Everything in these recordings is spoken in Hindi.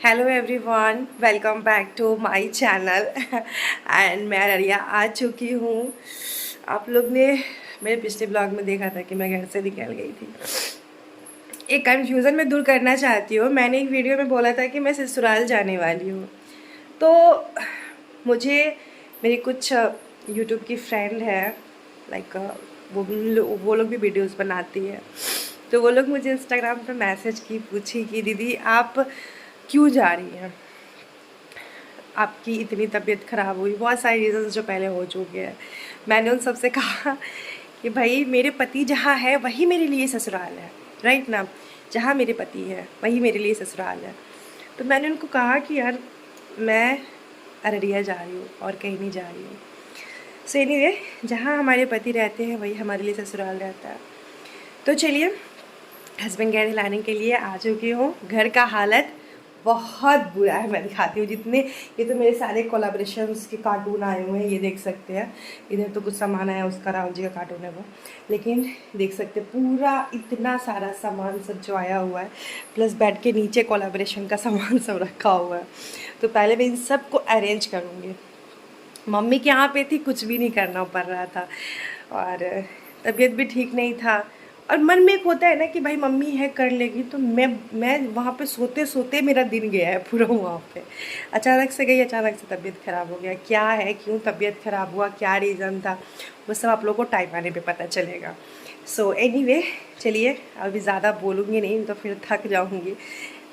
Hello everyone, welcome back to my channel. And मैं अररिया आ चुकी हूँ। आप लोग ने मेरे पिछले ब्लॉग में देखा था कि मैं घर से निकल गई थी। एक कन्फ्यूज़न मैं दूर करना चाहती हूँ। मैंने एक वीडियो में बोला था कि मैं ससुराल जाने वाली हूँ, तो मुझे मेरी कुछ यूट्यूब की फ्रेंड है, लाइक वो लोग भी वीडियोस बनाती है। तो वो लोग मुझे इंस्टाग्राम पे मैसेज की, पूछी कि दीदी आप क्यों जा रही हैं, आपकी इतनी तबीयत ख़राब हुई। बहुत सारे रीज़न्स जो पहले हो चुके हैं। मैंने उन सबसे कहा कि भाई मेरे पति जहाँ है वही मेरे लिए ससुराल है, राइट ना। जहाँ मेरे पति है वही मेरे लिए ससुराल है। तो मैंने उनको कहा कि यार मैं अररिया जा रही हूँ और कहीं नहीं जा रही हूँ। सो एनीवे, जहाँ हमारे पति रहते हैं वही हमारे लिए ससुराल रहता है। तो चलिए, हस्बैंड गैर हिलाने के लिए आ चुकी हूँ। घर का हालत बहुत बुरा है, मैं दिखाती हूँ जितने। ये तो मेरे सारे कोलाब्रेशंस के कार्टून आए हुए हैं, ये देख सकते हैं। इधर तो कुछ सामान आया, उसका राहुल जी का कार्टून है वो, लेकिन देख सकते हैं पूरा इतना सारा सामान सब जो आया हुआ है, प्लस बेड के नीचे कोलाब्रेशन का सामान सब रखा हुआ है। तो पहले मैं इन सब को अरेंज करूँगी। मम्मी के यहाँ पे थी, कुछ भी नहीं करना पड़ रहा था, और तबीयत भी ठीक नहीं था। और मन में एक होता है ना कि भाई मम्मी है कर लेगी, तो मैं वहाँ पे सोते सोते मेरा दिन गया है पूरा वहाँ पे। अचानक से गई, अचानक से तबीयत ख़राब हो गया। क्या है, क्यों तबीयत ख़राब हुआ, क्या रीज़न था, वो सब आप लोगों को टाइम आने पे पता चलेगा। सो एनीवे, चलिए अभी ज़्यादा बोलूँगी नहीं तो फिर थक जाऊँगी।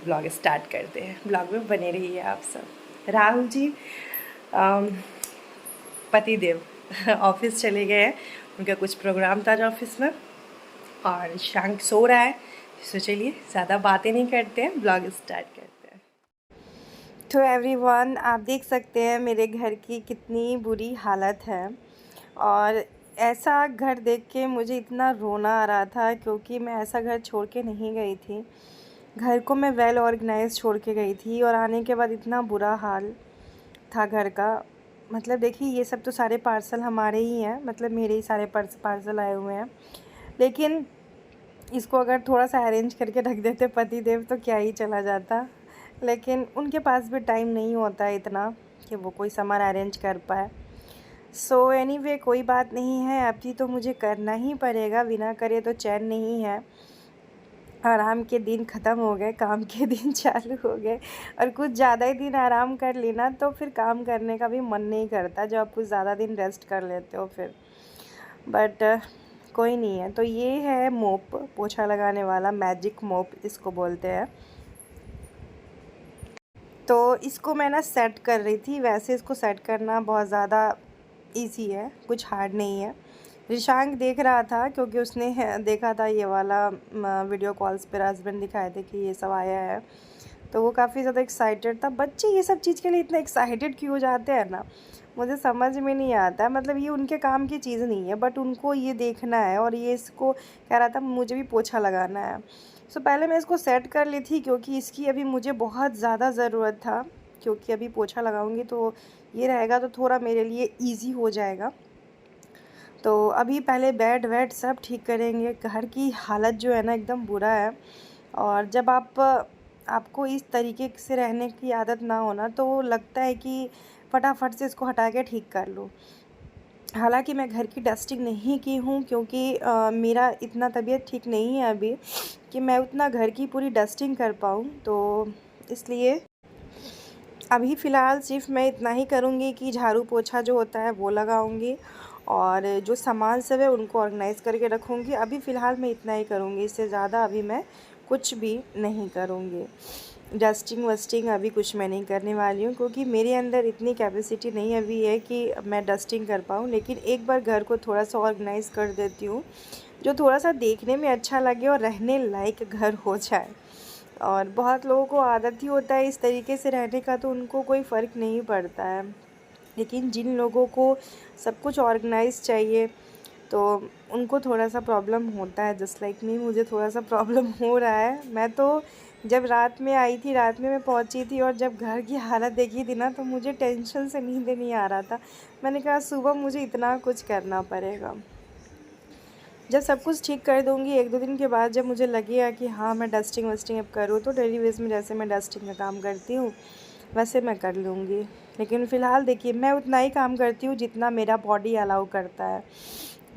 ब्लॉग स्टार्ट करते हैं, ब्लॉग में बने रहिए आप सब। राहुल जी पतिदेव ऑफिस चले गए हैं, उनका कुछ प्रोग्राम था ऑफिस में, और शांक सो रहा है। तो चलिए ज़्यादा बातें नहीं करते हैं, ब्लॉग स्टार्ट करते हैं। तो एवरीवन, आप देख सकते हैं मेरे घर की कितनी बुरी हालत है। और ऐसा घर देख के मुझे इतना रोना आ रहा था, क्योंकि मैं ऐसा घर छोड़ के नहीं गई थी। घर को मैं वेल ऑर्गेनाइज छोड़ के गई थी, और आने के बाद इतना बुरा हाल था घर का। मतलब देखिए, ये सब तो सारे पार्सल हमारे ही हैं, मतलब मेरे ही सारे पार्सल आए हुए हैं। लेकिन इसको अगर थोड़ा सा अरेंज करके रख देते पति देव तो क्या ही चला जाता। लेकिन उनके पास भी टाइम नहीं होता है इतना कि वो कोई सामान अरेंज कर पाए। सो एनीवे, कोई बात नहीं है, अभी तो मुझे करना ही पड़ेगा, बिना करे तो चैन नहीं है। आराम के दिन ख़त्म हो गए, काम के दिन चालू हो गए। और कुछ ज़्यादा ही दिन आराम कर लेना तो फिर काम करने का भी मन नहीं करता, जब आप कुछ ज़्यादा दिन रेस्ट कर लेते हो फिर। बट कोई नहीं है। तो ये है मोप, पोछा लगाने वाला, मैजिक मोप इसको बोलते हैं। तो इसको मैं ना सेट कर रही थी। वैसे इसको सेट करना बहुत ज़्यादा इजी है, कुछ हार्ड नहीं है। रिशांक देख रहा था, क्योंकि उसने देखा था ये वाला वीडियो कॉल्स पर हस्बैंड दिखाए थे कि ये सब आया है, तो वो काफ़ी ज़्यादा एक्साइटेड था। बच्चे ये सब चीज़ के लिए इतना एक्साइटेड क्यों हो जाते हैं ना, मुझे समझ में नहीं आता। मतलब ये उनके काम की चीज़ नहीं है, बट उनको ये देखना है, और ये इसको कह रहा था मुझे भी पोछा लगाना है। सो पहले मैं इसको सेट कर ली थी, क्योंकि इसकी अभी मुझे बहुत ज़्यादा ज़रूरत था, क्योंकि अभी पोछा लगाऊंगी तो ये रहेगा तो थोड़ा मेरे लिए ईजी हो जाएगा। तो अभी पहले बेड वेड सब ठीक करेंगे। घर की हालत जो है ना एकदम बुरा है, और जब आपको इस तरीके से रहने की आदत ना हो ना, तो लगता है कि फटाफट से इसको हटा के ठीक कर लूँ। हालांकि मैं घर की डस्टिंग नहीं की हूँ, क्योंकि मेरा इतना तबीयत ठीक नहीं है अभी कि मैं उतना घर की पूरी डस्टिंग कर पाऊँ। तो इसलिए अभी फ़िलहाल सिर्फ मैं इतना ही करूँगी कि झाड़ू पोछा जो होता है वो लगाऊँगी, और जो सामान सब है उनको ऑर्गेनाइज़ करके रखूँगी। अभी फ़िलहाल मैं इतना ही करूँगी, इससे ज़्यादा अभी मैं कुछ भी नहीं करूँगी। डस्टिंग वस्टिंग अभी कुछ मैं नहीं करने वाली हूँ, क्योंकि मेरे अंदर इतनी कैपेसिटी नहीं अभी है कि मैं डस्टिंग कर पाऊँ। लेकिन एक बार घर को थोड़ा सा ऑर्गेनाइज़ कर देती हूँ, जो थोड़ा सा देखने में अच्छा लगे और रहने लायक घर हो जाए। और बहुत लोगों को आदत ही होता है इस तरीके से रहने का, तो उनको कोई फ़र्क नहीं पड़ता है। लेकिन जिन लोगों को सब कुछ ऑर्गेनाइज चाहिए, तो उनको थोड़ा सा प्रॉब्लम होता है। जस्ट लाइक मी, मुझे थोड़ा सा प्रॉब्लम हो रहा है। मैं तो जब रात में आई थी, रात में मैं पहुंची थी, और जब घर की हालत देखी थी ना, तो मुझे टेंशन से नींद नहीं आ रहा था। मैंने कहा सुबह मुझे इतना कुछ करना पड़ेगा। जब सब कुछ ठीक कर दूँगी 1-2 दिन के बाद, जब मुझे लगेगा कि हाँ मैं डस्टिंग वस्टिंग अब करूँ, तो डेली बेस में जैसे मैं डस्टिंग का काम करती हूँ वैसे मैं कर लूँगी। लेकिन फ़िलहाल देखिए, मैं उतना ही काम करती हूँ जितना मेरा बॉडी अलाउ करता है।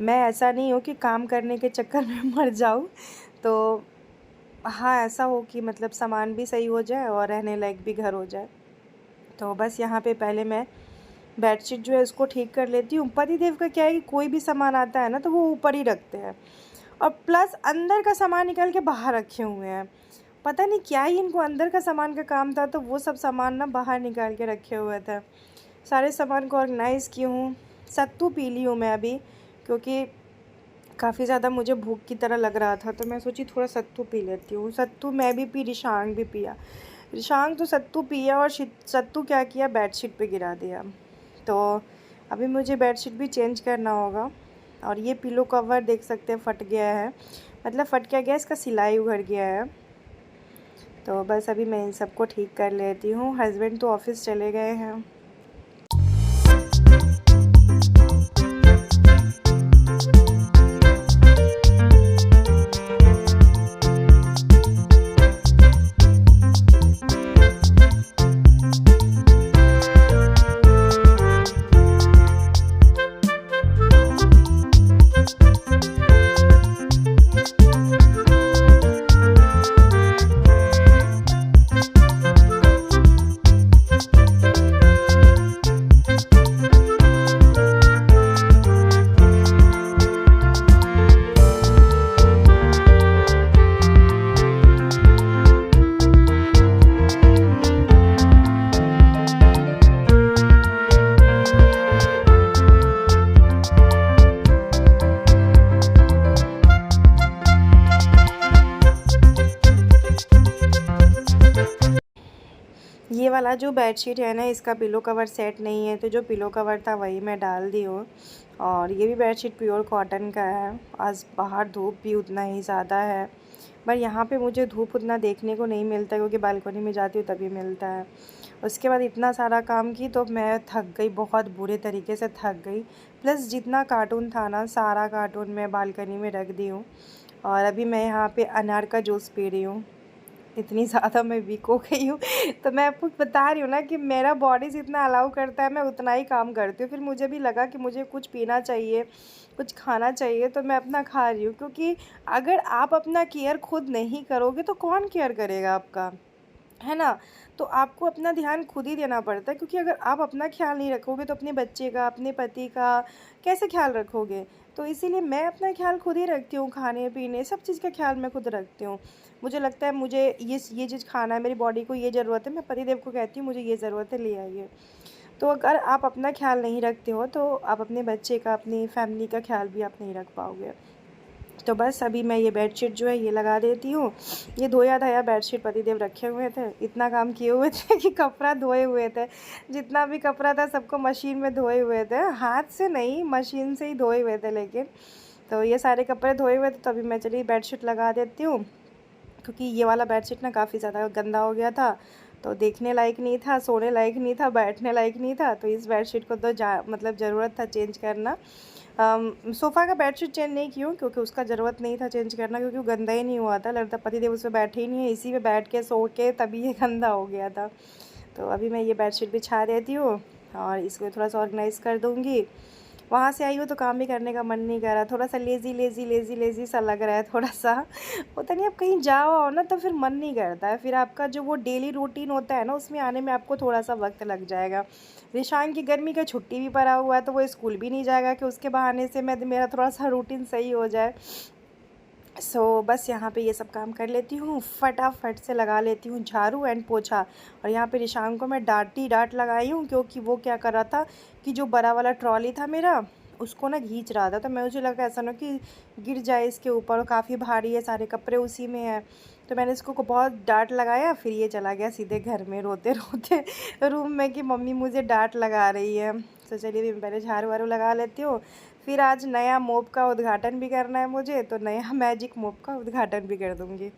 मैं ऐसा नहीं हूँ कि काम करने के चक्कर में मर जाऊँ। तो हाँ, ऐसा हो कि मतलब सामान भी सही हो जाए और रहने लायक भी घर हो जाए। तो बस यहाँ पे पहले मैं बेडशीट जो है उसको ठीक कर लेती हूँ। पतिदेव का क्या है कि कोई भी सामान आता है ना तो वो ऊपर ही रखते हैं, और प्लस अंदर का सामान निकाल के बाहर रखे हुए हैं। पता नहीं क्या ही इनको अंदर का सामान का काम था, तो वो सब सामान ना बाहर निकाल के रखे हुए थे। सारे सामान को ऑर्गेनाइज़ की हूँ। सत्तू पी ली हूँ मैं अभी, क्योंकि काफ़ी ज़्यादा मुझे भूख की तरह लग रहा था, तो मैं सोची थोड़ा सत्तू पी लेती हूँ। सत्तू मैं भी पी, रिशांग भी पिया। रिशांग तो सत्तू पिया और सत्तू क्या किया, बेडशीट पे गिरा दिया। तो अभी मुझे बेडशीट भी चेंज करना होगा। और ये पिलो कवर देख सकते हैं फट गया है, मतलब फट क्या गया, इसका सिलाई उघड़ गया है। तो बस अभी मैं इन सबको ठीक कर लेती हूँ। हस्बैंड तो ऑफ़िस चले गए हैं। ये वाला जो बेडशीट है ना, इसका पिलो कवर सेट नहीं है, तो जो पिलो कवर था वही मैं डाल दी हूँ। और ये भी बेडशीट प्योर कॉटन का है। आज बाहर धूप भी उतना ही ज़्यादा है, पर यहाँ पे मुझे धूप उतना देखने को नहीं मिलता, क्योंकि बालकनी में जाती हूँ तभी मिलता है। उसके बाद इतना सारा काम की तो मैं थक गई, बहुत बुरे तरीके से थक गई। प्लस जितना कार्टून था ना, सारा कार्टून मैं बालकनी में रख दी हूँ। और अभी मैं यहाँ पे अनार का जूस पी रही हूँ। इतनी ज़्यादा मैं वीक हो गई हूँ। तो मैं आपको बता रही हूँ ना कि मेरा बॉडी जितना अलाउ करता है मैं उतना ही काम करती हूँ। फिर मुझे भी लगा कि मुझे कुछ पीना चाहिए, कुछ खाना चाहिए, तो मैं अपना खा रही हूँ। क्योंकि अगर आप अपना केयर खुद नहीं करोगे तो कौन केयर करेगा आपका, है ना? तो आपको अपना ध्यान खुद ही देना पड़ता है, क्योंकि अगर आप अपना ख्याल नहीं रखोगे तो अपने बच्चे का, अपने पति का कैसे ख्याल रखोगे? तो इसीलिए मैं अपना ख्याल खुद ही रखती हूँ, खाने-पीने सब चीज़ का ख्याल मैं खुद रखती हूँ। मुझे लगता है मुझे ये चीज़ खाना है, मेरी बॉडी को ये ज़रूरत है, मैं पतिदेव को कहती हूँ मुझे ये ज़रूरत है, ले आइए। तो अगर आप अपना ख्याल नहीं रखते हो तो आप अपने बच्चे का, अपनी फैमिली का ख्याल भी आप नहीं रख पाओगे। तो बस अभी मैं ये बेडशीट जो है ये लगा देती हूँ। ये धोया-धाया बेडशीट पतिदेव रखे हुए थे, इतना काम किए हुए थे कि कपड़ा धोए हुए थे। जितना भी कपड़ा था सबको मशीन में धोए हुए थे, हाथ से नहीं मशीन से ही धोए हुए थे लेकिन। तो ये सारे कपड़े धोए हुए थे, तो अभी मैं चलिए बेडशीट लगा देती हूँ। क्योंकि ये वाला बेडशीट ना काफ़ी ज़्यादा गंदा हो गया था, तो देखने लायक नहीं था, सोने लायक नहीं था, बैठने लायक नहीं था। तो इस बेडशीट को तो मतलब ज़रूरत था चेंज करना। सोफ़ा का बेडशीट चेंज नहीं की हूँ, क्योंकि उसका ज़रूरत नहीं था चेंज करना, क्योंकि वो गंदा ही नहीं हुआ था। लगता पतिदेव उस पे बैठे ही नहीं है, इसी पे बैठ के सो के तभी ये गंदा हो गया था। तो अभी मैं ये बेडशीट बिछा देती हूँ और इसको थोड़ा सा ऑर्गेनाइज़ कर दूँगी। वहाँ से आई हूँ तो काम भी करने का मन नहीं कर रहा, थोड़ा सा लेज़ी सा लग रहा है थोड़ा सा। पता नहीं, आप कहीं जाओ आओ ना तो फिर मन नहीं करता है, फिर आपका जो वो डेली रूटीन होता है ना उसमें आने में आपको थोड़ा सा वक्त लग जाएगा। रिशांग की गर्मी का छुट्टी भी पड़ा हुआ है, तो वो स्कूल भी नहीं जाएगा कि उसके बहाने से मेरा थोड़ा सा रूटीन सही हो जाए। बस यहाँ पे ये सब काम कर लेती हूँ, फटाफट से लगा लेती हूँ झाड़ू एंड पोछा। और यहाँ पे रिशांग को मैं डांट लगाई हूँ, क्योंकि वो क्या कर रहा था कि जो बड़ा वाला ट्रॉली था मेरा, उसको ना खींच रहा था। तो मैं, मुझे लगा ऐसा ना कि गिर जाए इसके ऊपर, और काफ़ी भारी है, सारे कपड़े उसी में है। तो मैंने इसको बहुत डांट लगाया, फिर ये चला गया सीधे घर में रोते रोते रूम में कि मम्मी मुझे डांट लगा रही है। तो चलिए मैं पहले झाड़ू वाड़ू लगा लेती हूँ। फिर आज नया मोप का उद्घाटन भी करना है मुझे, तो नया मैजिक मोप का उद्घाटन भी कर दूँगी।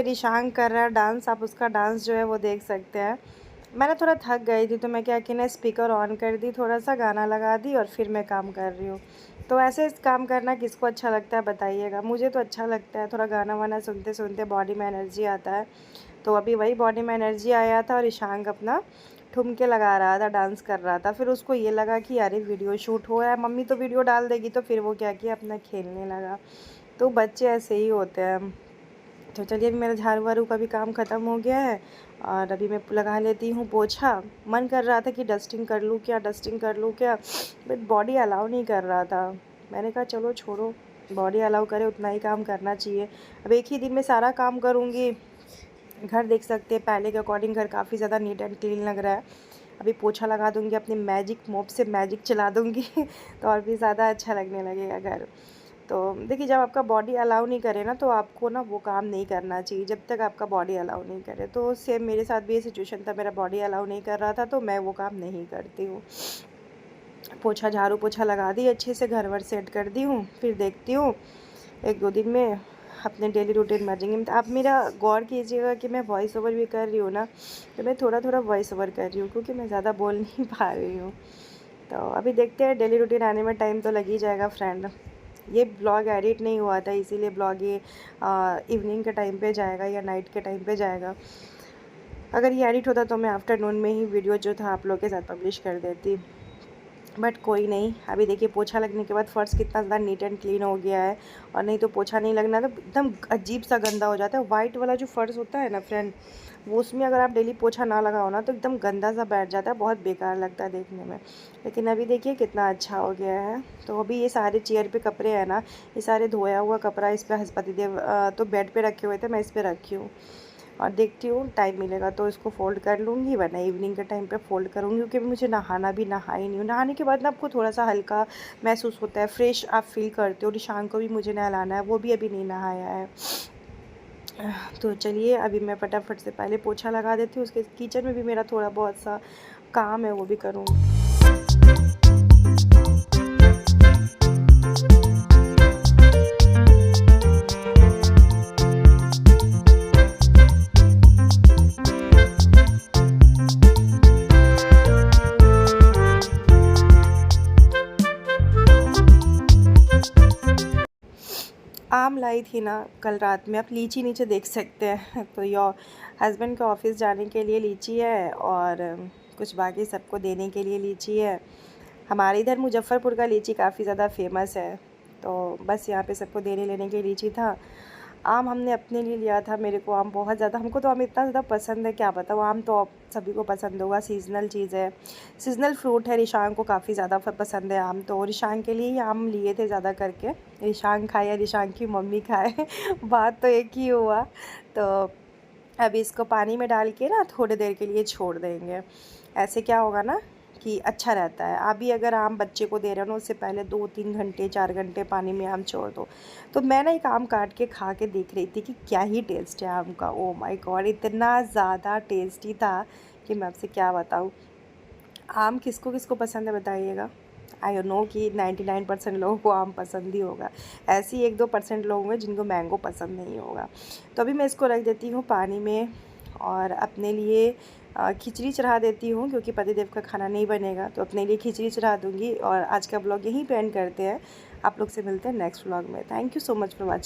पे रिशांग कर रहा है डांस, आप उसका डांस जो है वो देख सकते हैं। मैंने थोड़ा थक गई थी तो मैं क्या कि ना स्पीकर ऑन कर दी, थोड़ा सा गाना लगा दी और फिर मैं काम कर रही हूँ। तो ऐसे काम करना किसको अच्छा लगता है बताइएगा? मुझे तो अच्छा लगता है, थोड़ा गाना वाना सुनते सुनते बॉडी में एनर्जी आता है। तो अभी वही बॉडी में एनर्जी आया था और ईशांक अपना ठुमके लगा रहा था, डांस कर रहा था। फिर उसको ये लगा कि अरे वीडियो शूट हो रहा है, मम्मी तो वीडियो डाल देगी, तो फिर वो क्या किया अपना खेलने लगा। तो बच्चे ऐसे ही होते हैं। तो चलिए अभी मेरा झाड़ू वाड़ू का भी काम ख़त्म हो गया है और अभी मैं लगा लेती हूँ पोछा। मन कर रहा था कि डस्टिंग कर लूँ क्या, डस्टिंग कर लूँ क्या, बट बॉडी अलाउ नहीं कर रहा था। मैंने कहा चलो छोड़ो, बॉडी अलाउ करे उतना ही काम करना चाहिए। अब एक ही दिन में सारा काम करूँगी। घर देख सकते हैं पहले के अकॉर्डिंग घर काफ़ी ज़्यादा नीट एंड क्लीन लग रहा है। अभी पोछा लगा दूँगी, अपनी मैजिक मोप से मैजिक चला दूँगी तो और भी ज़्यादा अच्छा लगने लगेगा घर। तो देखिए जब आपका बॉडी अलाउ नहीं करे ना तो आपको ना वो काम नहीं करना चाहिए जब तक आपका बॉडी अलाउ नहीं करे। तो सेम मेरे साथ भी ये सिचुएशन था, मेरा बॉडी अलाउ नहीं कर रहा था तो मैं वो काम नहीं करती हूँ। पोछा झाड़ू पोछा लगा दी, अच्छे से घर वर सेट कर दी हूँ। फिर देखती हूँ 1-2 दिन में अपने डेली रूटीन में आ जाएंगे। आप मेरा गौर कीजिएगा कि मैं वॉइस ओवर भी कर रही हूँ ना, तो मैं थोड़ा थोड़ा वॉइस ओवर कर रही हूँ क्योंकि मैं ज़्यादा बोल नहीं पा रही हूँ। तो अभी देखते हैं, डेली रूटीन आने में टाइम तो लग ही जाएगा फ्रेंड। ये ब्लॉग एडिट नहीं हुआ था इसीलिए ब्लॉग ये इवनिंग के टाइम पे जाएगा या नाइट के टाइम पे जाएगा। अगर ये एडिट होता तो मैं आफ्टरनून में ही वीडियो जो था आप लोग के साथ पब्लिश कर देती, बट कोई नहीं। अभी देखिए पोछा लगने के बाद फ़र्श कितना ज़्यादा नीट एंड क्लीन हो गया है। और नहीं तो पोछा नहीं लगना तो एकदम अजीब सा गंदा हो जाता है। वाइट वाला जो फ़र्श होता है ना फ्रेंड, वो उसमें अगर आप डेली पोछा ना लगाओ ना तो एकदम गंदा सा बैठ जाता है, बहुत बेकार लगता है देखने में। लेकिन अभी देखिए कितना अच्छा हो गया है। तो अभी ये सारे चेयर पे कपड़े हैं ना, ये सारे धोया हुआ कपड़ा इस पर हस्पति देव तो बेड पे रखे हुए थे, मैं इस पर रखी हूँ। और देखती हूँ टाइम मिलेगा तो इसको फ़ोल्ड कर लूँगी, वरना इवनिंग के टाइम पे फ़ोल्ड करूँगी क्योंकि मुझे नहाना भी, नहाई नहीं हूँ। नहाने के बाद ना आपको थोड़ा सा हल्का महसूस होता है, फ्रेश आप फील करते हो। निशांक को भी मुझे नहलाना है, वो भी अभी नहीं नहाया है। तो चलिए अभी मैं फटाफट से पहले पोछा लगा देती हूँ, उसके किचन में भी मेरा थोड़ा बहुत सा काम है वो भी करूँगी। आम लाई थी ना कल रात में, आप लीची नीचे देख सकते हैं तो योर हस्बैंड को ऑफिस जाने के लिए लीची है और कुछ बाकी सबको देने के लिए लीची है। हमारे इधर मुजफ्फ़रपुर का लीची काफ़ी ज़्यादा फेमस है, तो बस यहाँ पे सबको देने लेने के लीची था। आम हमने अपने लिए लिया था, मेरे को आम बहुत ज़्यादा, हमको तो आम इतना ज़्यादा पसंद है क्या बताऊँ। आम तो सभी को पसंद होगा, सीज़नल चीज़ है, सीज़नल फ्रूट है। रिशांक को काफ़ी ज़्यादा पसंद है आम, तो रिशांक के लिए ही आम लिए थे ज़्यादा करके। रिशांक खाए या रिशांक की मम्मी खाए बात तो एक ही हुआ। तो अभी इसको पानी में डाल के ना थोड़ी देर के लिए छोड़ देंगे। ऐसे क्या होगा ना कि अच्छा रहता है। अभी अगर आम बच्चे को दे रहे हो ना, उससे पहले 2-3 घंटे 4 घंटे पानी में आम छोड़ दो। तो मैं ना एक आम काट के खा के देख रही थी कि क्या ही टेस्ट है आम का। ओह माय गॉड, इतना ज़्यादा टेस्टी था कि मैं आपसे क्या बताऊँ। आम किसको किसको पसंद है बताइएगा। आई नो कि 99% लोगों को आम पसंद ही होगा, ऐसे ही 1-2% लोग होंगे जिनको मैंगो पसंद नहीं होगा। तो अभी मैं इसको रख देती हूँ पानी में और अपने लिए खिचड़ी चढ़ा देती हूँ क्योंकि पतिदेव का खाना नहीं बनेगा, तो अपने लिए खिचड़ी चढ़ा दूँगी। और आज का ब्लॉग यहीं पे एंड करते हैं। आप लोग से मिलते हैं नेक्स्ट ब्लॉग में। Thank you so much for watching.